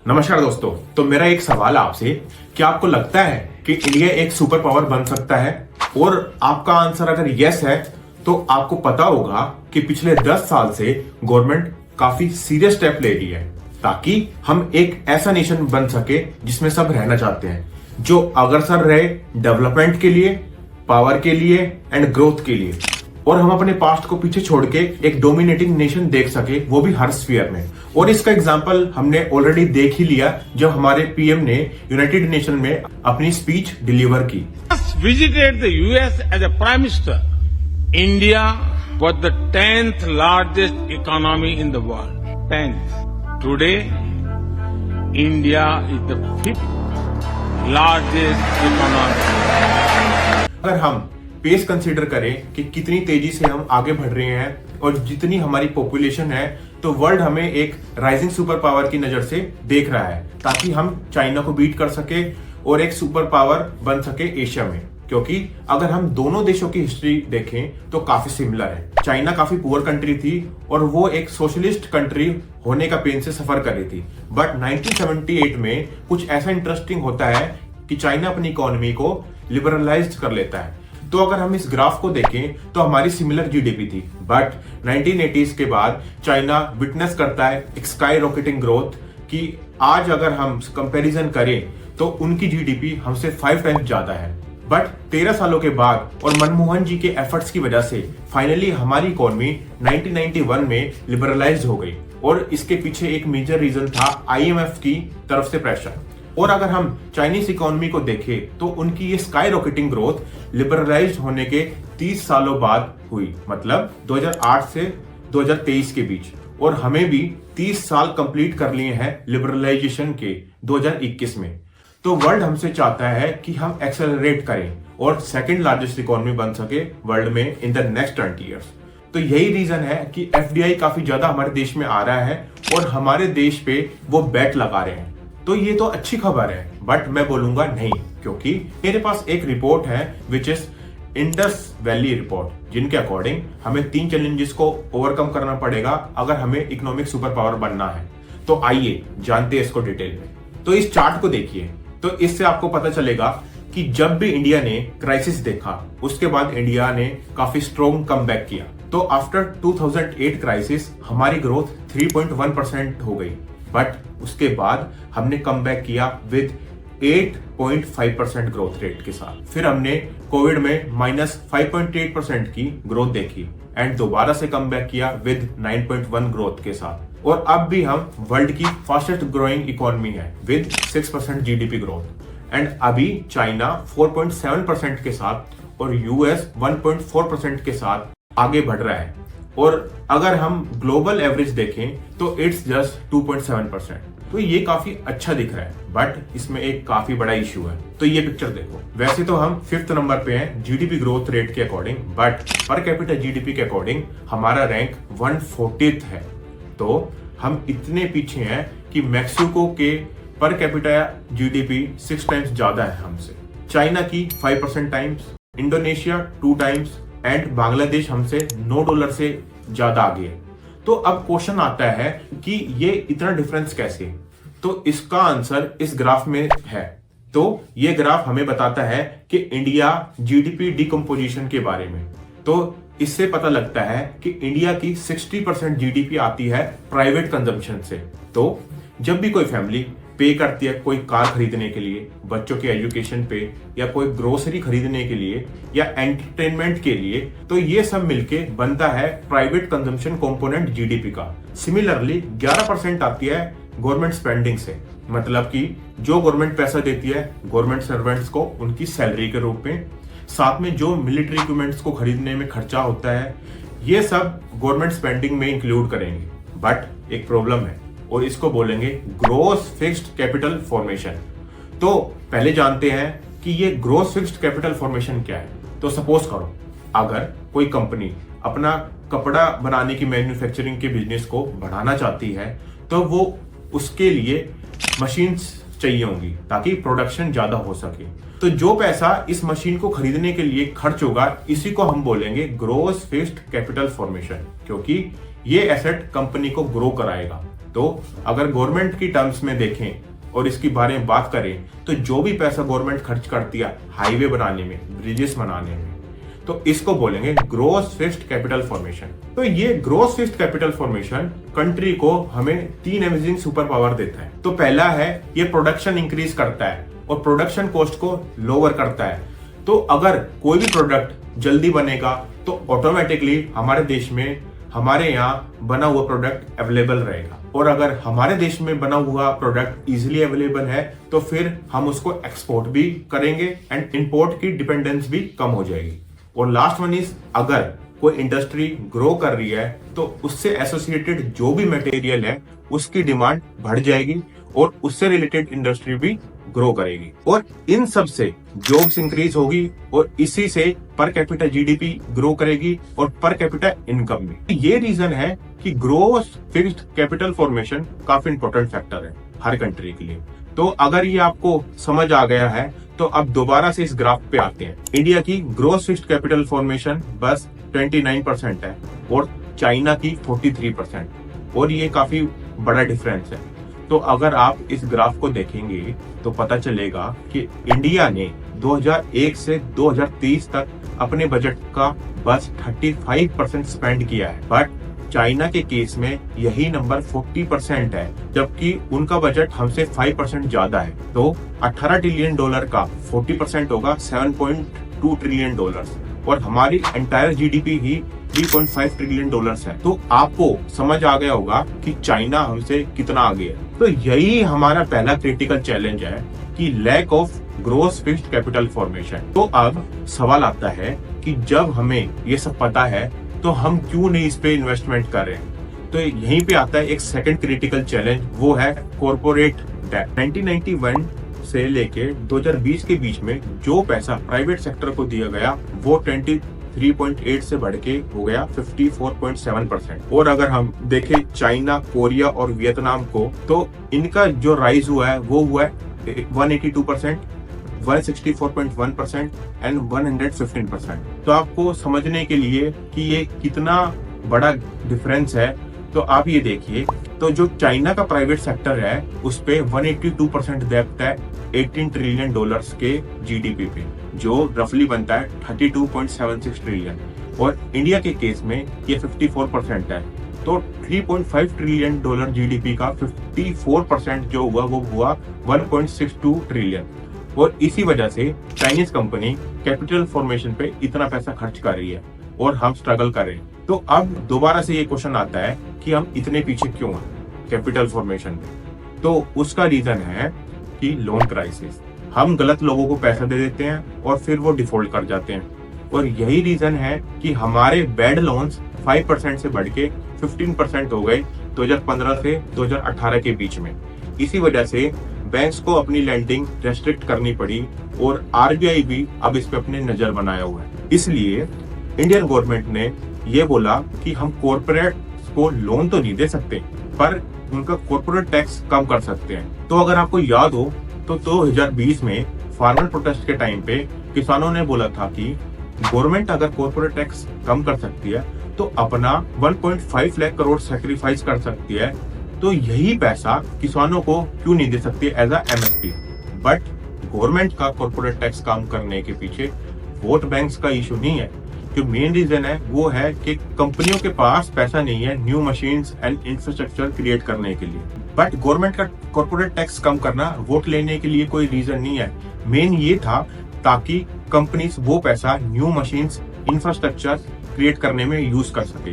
नमस्कार दोस्तों। तो मेरा एक सवाल आपसे, क्या आपको लगता है कि इंडिया एक सुपर पावर बन सकता है? और आपका आंसर अगर यस है तो आपको पता होगा कि पिछले 10 साल से गवर्नमेंट काफी सीरियस स्टेप ले रही है ताकि हम एक ऐसा नेशन बन सके जिसमें सब रहना चाहते हैं, जो अग्रसर रहे डेवलपमेंट के लिए, पावर के लिए एंड ग्रोथ के लिए, और हम अपने पास्ट को पीछे छोड़ के एक डोमिनेटिंग नेशन देख सके, वो भी हर स्फीयर में। और इसका एग्जांपल हमने ऑलरेडी देख ही लिया जब हमारे पीएम ने यूनाइटेड नेशन में अपनी स्पीच डिलीवर की। Visited the US as a Prime Minister. India was the 10th largest economy in the world. 10th. Today, India is the 5th largest economy. अगर हम पेस कंसीडर करें कि कितनी तेजी से हम आगे बढ़ रहे हैं और जितनी हमारी पॉपुलेशन है, तो वर्ल्ड हमें एक राइजिंग सुपर पावर की नजर से देख रहा है ताकि हम चाइना को बीट कर सके और एक सुपर पावर बन सके एशिया में। क्योंकि अगर हम दोनों देशों की हिस्ट्री देखें तो काफी सिमिलर है। चाइना काफी पुअर कंट्री थी और वो एक सोशलिस्ट कंट्री होने का पेन से सफर कर रही थी, बट 1978 में कुछ ऐसा इंटरेस्टिंग होता है कि चाइना अपनी इकोनॉमी को लिबरलाइज कर लेता है। तो अगर हम इस ग्राफ को देखें तो हमारी सिमिलर जीडीपी थी, बट 1980s के बाद चाइना विटनेस करता है एक स्काई रॉकेटिंग ग्रोथ कि आज अगर हम कंपैरिजन करें तो उनकी जीडीपी हमसे 5 टाइम्स ज्यादा है। बट 13 सालों के बाद और मनमोहन जी के एफर्ट्स की वजह से फाइनली हमारी इकोनॉमी 1991 में लिबरलाइज हो गई, और इसके पीछे एक मेजर रीजन था आईएमएफ की तरफ से प्रेशर। और अगर हम चाइनीज इकोनॉमी को देखें तो उनकी ये स्काई रॉकेटिंग ग्रोथ लिबरलाइज होने के 30 सालों बाद हुई, मतलब 2008 से 2023 के बीच, और हमें भी 30 साल कंप्लीट कर लिए हैं लिबरलाइजेशन के 2021 में। तो वर्ल्ड हमसे चाहता है कि हम एक्सेलरेट करें और सेकंड लार्जेस्ट इकोनॉमी बन सके वर्ल्ड में इन द नेक्स्ट 20 ईयर्स। तो यही रीजन है कि एफडीआई काफी ज्यादा हमारे देश में आ रहा है और हमारे देश पे वो बेट लगा रहे हैं। तो ये तो अच्छी खबर है, बट मैं बोलूंगा नहीं, क्योंकि मेरे पास एक रिपोर्ट है which is Indus valley report, जिनके अकॉर्डिंग हमें 3 चैलेंजेस को ओवरकम करना पड़ेगा अगर हमें इकोनॉमिक सुपर पावर बनना है। तो आइए जानते हैं इसको डिटेल में। तो इस चार्ट को देखिए, तो इससे आपको पता चलेगा कि जब भी इंडिया ने क्राइसिस देखा उसके बाद इंडिया ने काफी स्ट्रॉन्ग कमबैक किया। तो आफ्टर 2008 क्राइसिस हमारी ग्रोथ 3.1% हो गई, बट उसके बाद हमने कम बैक किया विद 8.5% ग्रोथ रेट के साथ। फिर हमने कोविड में -5.8% की ग्रोथ देखी एंड दोबारा से कम बैक किया विद 9.1 ग्रोथ के साथ। और अब भी हम वर्ल्ड की फास्टेस्ट ग्रोइंग इकोनॉमी है विद 6% जीडीपी ग्रोथ। एंड अभी चाइना 4.7% के साथ और यूएस 1.4% के साथ आगे बढ़ रहा है। और अगर हम ग्लोबल एवरेज देखें तो इट्स जस्ट 2.7%। तो ये काफी अच्छा दिख रहा है, बट इसमें एक काफी बड़ा इश्यू है। तो ये पिक्चर देखो, वैसे तो हम 5th नंबर पे हैं जीडीपी ग्रोथ रेट के according, but per capita GDP के अकॉर्डिंग हमारा रैंक 140th है। तो हम इतने पीछे हैं कि मैक्सिको के पर कैपिटा जीडीपी 6 टाइम्स ज्यादा है हमसे, चाइना की 5% times, Indonesia 2 times and Bangladesh हमसे $9 से ज्यादा आगे है। तो अब क्वेश्चन आता है कि ये इतना डिफरेंस कैसे? तो इसका आंसर इस ग्राफ में है। तो ये ग्राफ हमें बताता है कि इंडिया जीडीपी डिकम्पोजिशन के बारे में। तो इससे पता लगता है कि इंडिया की 60% जीडीपी आती है प्राइवेट कंजम्पशन से। तो जब भी कोई फैमिली पे करती है कोई कार खरीदने के लिए, बच्चों के एजुकेशन पे, या कोई ग्रोसरी खरीदने के लिए, या एंटरटेनमेंट के लिए, तो ये सब मिलके बनता है प्राइवेट कंजम्पशन कंपोनेंट जीडीपी का। सिमिलरली 11% आती है गवर्नमेंट स्पेंडिंग से, मतलब कि जो गवर्नमेंट पैसा देती है गवर्नमेंट सर्वेंट्स को उनकी सैलरी के रूप में, साथ में जो मिलिट्री इक्विपमेंट्स को खरीदने में खर्चा होता है, ये सब गवर्नमेंट स्पेंडिंग में इंक्लूड करेंगे। बट एक प्रॉब्लम है और इसको बोलेंगे ग्रोस फिक्स्ड कैपिटल फॉर्मेशन। तो पहले जानते हैं कि ये ग्रोस फिक्स्ड कैपिटल फॉर्मेशन क्या है। तो सपोज करो अगर कोई कंपनी अपना कपड़ा बनाने की मैन्युफैक्चरिंग के बिजनेस को बढ़ाना चाहती है, तो वो उसके लिए मशीन्स चाहिए होंगी ताकि प्रोडक्शन ज्यादा हो सके। तो जो पैसा इस मशीन को खरीदने के लिए खर्च होगा, इसी को हम बोलेंगे ग्रोस फिक्स्ड कैपिटल फॉर्मेशन, क्योंकि ये एसेट कंपनी को ग्रो कराएगा। तो अगर गवर्नमेंट की टर्म्स में देखें और इसकी बारे में बात करें तो जो भी पैसा गवर्नमेंट खर्च करती है हाईवे बनाने में, ब्रिजेस बनाने में, तो इसको बोलेंगे ग्रोस फिक्स्ड कैपिटल फॉर्मेशन। तो ये gross fixed capital formation country को हमें 3 अमेजिंग सुपर पावर देता है। तो पहला है ये प्रोडक्शन इंक्रीज करता है और प्रोडक्शन कॉस्ट को लोअर करता है। तो अगर कोई भी प्रोडक्ट जल्दी बनेगा तो ऑटोमेटिकली हमारे देश में, हमारे यहाँ बना हुआ प्रोडक्ट अवेलेबल रहेगा, और अगर हमारे देश में बना हुआ प्रोडक्ट इजीली अवेलेबल है तो फिर हम उसको एक्सपोर्ट भी करेंगे एंड इंपोर्ट की डिपेंडेंस भी कम हो जाएगी। और लास्ट वन इज, अगर कोई इंडस्ट्री ग्रो कर रही है तो उससे एसोसिएटेड जो भी मटेरियल है उसकी डिमांड बढ़ जाएगी और उससे रिलेटेड इंडस्ट्री भी ग्रो करेगी, और इन सब से जॉब्स इंक्रीज होगी और इसी से पर कैपिटा जीडीपी ग्रो करेगी और पर कैपिटा इनकम भी। ये रीजन है कि ग्रोस फिक्स्ड कैपिटल फॉर्मेशन काफी इंपॉर्टेंट फैक्टर है हर कंट्री के लिए। तो अगर ये आपको समझ आ गया है तो अब दोबारा से इस ग्राफ पे आते हैं। इंडिया की ग्रोस फिक्स्ड कैपिटल फॉर्मेशन बस 29% है और चाइना की 43%, और ये काफी बड़ा डिफरेंस है। तो अगर आप इस ग्राफ को देखेंगे तो पता चलेगा कि इंडिया ने 2001 से 2030 तक अपने बजट का बस 35% स्पेंड किया है, बट चाइना के केस में यही नंबर 40% है, जबकि उनका बजट हमसे 5% ज्यादा है। तो 18 ट्रिलियन डॉलर का 40% होगा 7.2 ट्रिलियन डॉलर, और हमारी एंटायर जीडीपी ही 3.5 ट्रिलियन डॉलर्स है। तो आपको समझ आ गया होगा कि चाइना हमसे कितना आगे है। तो यही हमारा पहला क्रिटिकल चैलेंज है कि lack of gross fixed capital formation. तो अब सवाल आता है कि जब हमें ये सब पता है तो हम क्यों नहीं इस पे इन्वेस्टमेंट कर रहे हैं। तो यहीं पे आता है एक सेकंड क्रिटिकल चैलेंज, वो है कॉर्पोरेट डेट। 1991 से लेके 2020 के बीच में जो पैसा प्राइवेट सेक्टर को दिया गया वो 23.8 से बढ़ के हो गया 54.7%। और अगर हम देखें चाइना, कोरिया और वियतनाम को, तो इनका जो राइज हुआ है वो हुआ है 182%, 164.1% एंड 115%। तो आपको समझने के लिए कि ये कितना बड़ा डिफरेंस है, तो आप ये देखिए, तो जो चाइना का प्राइवेट सेक्टर है उस पे 182% डेप्थ है 18 ट्रिलियन डॉलर्स के जीडीपी पे, जो रफली बनता है 32.76 ट्रिलियन, और इंडिया के केस में ये 54% है। तो 3.5 ट्रिलियन डॉलर जीडीपी का 54% जो हुआ वो हुआ 1.62 ट्रिलियन, और इसी वजह से चाइनीज कंपनी कैपिटल फॉर्मेशन पे इतना पैसा खर्च कर रही है और हम स्ट्रगल कर रहे हैं। तो अब दोबारा से ये क्वेश्चन आता है कि हम इतने पीछे क्यों हैं कैपिटल फॉर्मेशन में। तो उसका रीजन है कि लोन क्राइसिस। हम गलत लोगों को पैसा दे देते हैं और फिर वो डिफॉल्ट कर जाते हैं, और यही रीजन है कि हमारे बैड लोन्स 5% से बढ़ के 15% हो गए 2015 से 2018 के बीच में। इसी वजह से बैंक्स को अपनी लैंडिंग रेस्ट्रिक्ट करनी पड़ी और आरबीआई भी अब इस पे अपने नजर बनाया हुआ है। इसलिए इंडियन गवर्नमेंट ने ये बोला कि हम कॉर्पोरेट को लोन तो नहीं दे सकते, पर उनका कॉर्पोरेट टैक्स कम कर सकते हैं। तो अगर आपको याद हो तो 2020 में फार्मर प्रोटेस्ट के टाइम पे किसानों ने बोला था कि गवर्नमेंट अगर कॉर्पोरेट टैक्स कम कर सकती है तो अपना 1.5 लाख करोड़ सैक्रिफाइस कर सकती है, तो यही पैसा किसानों को क्यों नहीं दे सकती as a MSP. But government का कॉर्पोरेट टैक्स कम करने के पीछे वोट बैंक्स का इशू नहीं है। जो मेन रीजन है वो है कि कंपनियों के पास पैसा नहीं है new machines and infrastructure create करने के लिए। बट गवर्नमेंट का कॉर्पोरेट टैक्स कम करना वोट लेने के लिए कोई रीजन नहीं है। मेन ये था ताकि कंपनीज वो पैसा न्यू मशीन्स, इंफ्रास्ट्रक्चर क्रिएट करने में यूज कर सके।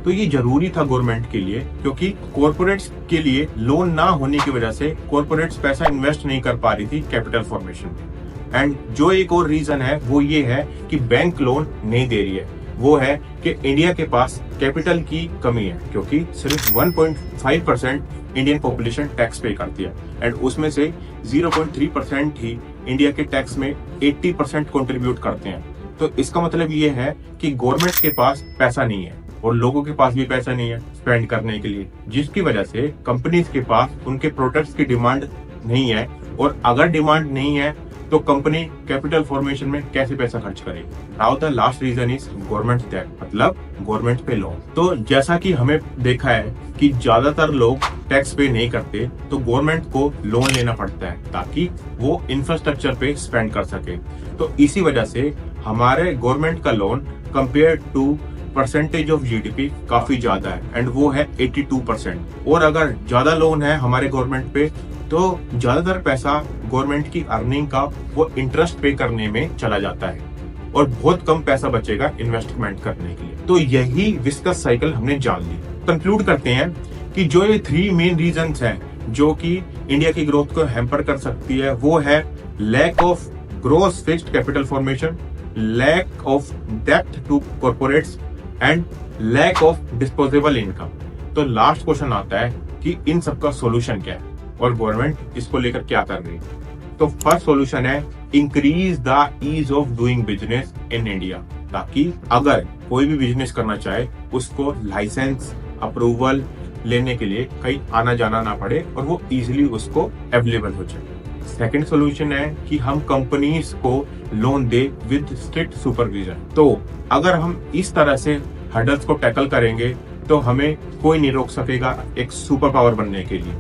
तो ये जरूरी था गवर्नमेंट के लिए, क्योंकि कॉर्पोरेट्स के लिए लोन ना होने की वजह से कॉर्पोरेट्स पैसा इन्वेस्ट नहीं कर पा रही थी कैपिटल फॉर्मेशन में। एंड जो एक और रीजन है वो ये है कि बैंक लोन नहीं दे रही है, वो है कि इंडिया के पास कैपिटल की कमी है, क्योंकि सिर्फ 1.5% इंडियन पॉपुलेशन टैक्स पे करती है एंड उसमें से 0.3% ही इंडिया के टैक्स में 80% कंट्रीब्यूट करते हैं। तो इसका मतलब ये है कि गवर्नमेंट के पास पैसा नहीं है और लोगों के पास भी पैसा नहीं है स्पेंड करने के लिए, जिसकी वजह से कंपनीज के पास उनके प्रोडक्ट्स की डिमांड नहीं है, और अगर डिमांड नहीं है तो कंपनी कैपिटल फॉर्मेशन में कैसे पैसा खर्च करेगी। Now the last reason is government debt, मतलब गवर्नमेंट पे लोन। तो जैसा कि हमें देखा है कि ज्यादातर लोग टैक्स पे नहीं करते, तो गवर्नमेंट को लोन लेना पड़ता है ताकि वो इंफ्रास्ट्रक्चर पे स्पेंड कर सके। तो इसी वजह से हमारे गवर्नमेंट का loan compare to percentage of GDP काफी ज्यादा है, एंड वो है 82%। और अगर ज्यादा लोन है हमारे गवर्नमेंट पे तो ज्यादातर पैसा गवर्नमेंट की अर्निंग का वो इंटरेस्ट पे करने में चला जाता है और बहुत कम पैसा बचेगा इन्वेस्टमेंट करने के लिए। तो यही विस्कस साइकिल हमने जान ली। कंक्लूड करते हैं कि जो ये 3 मेन रीजंस हैं जो कि इंडिया की ग्रोथ को हैम्पर कर सकती है, वो है lack of gross fixed capital formation, lack of depth to corporates and lack of disposable income. तो लास्ट क्वेश्चन आता है कि इन सबका सॉल्यूशन क्या है और गवर्नमेंट इसको लेकर क्या कर रही है। तो फर्स्ट सॉल्यूशन है increase the ease of doing business in India, ताकि अगर कोई भी बिजनेस करना चाहे उसको लाइसेंस अप्रूवल लेने के लिए कहीं आना जाना ना पड़े और वो इजीली उसको अवेलेबल हो जाए। सेकंड सॉल्यूशन है कि हम कंपनीज को loan they with strict supervision. तो अगर हम इस तरह से हर्डल्स को टैकल करेंगे तो हमें कोई नहीं रोक सकेगा एक सुपर पावर बनने के लिए,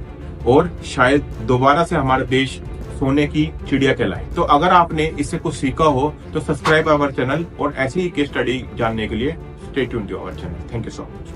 और शायद दोबारा से हमारा देश सोने की चिड़िया कहलाए। तो अगर आपने इससे कुछ सीखा हो तो सब्सक्राइब आवर चैनल और ऐसी ही केस स्टडी जानने के लिए stay tuned to our channel. Thank you so much.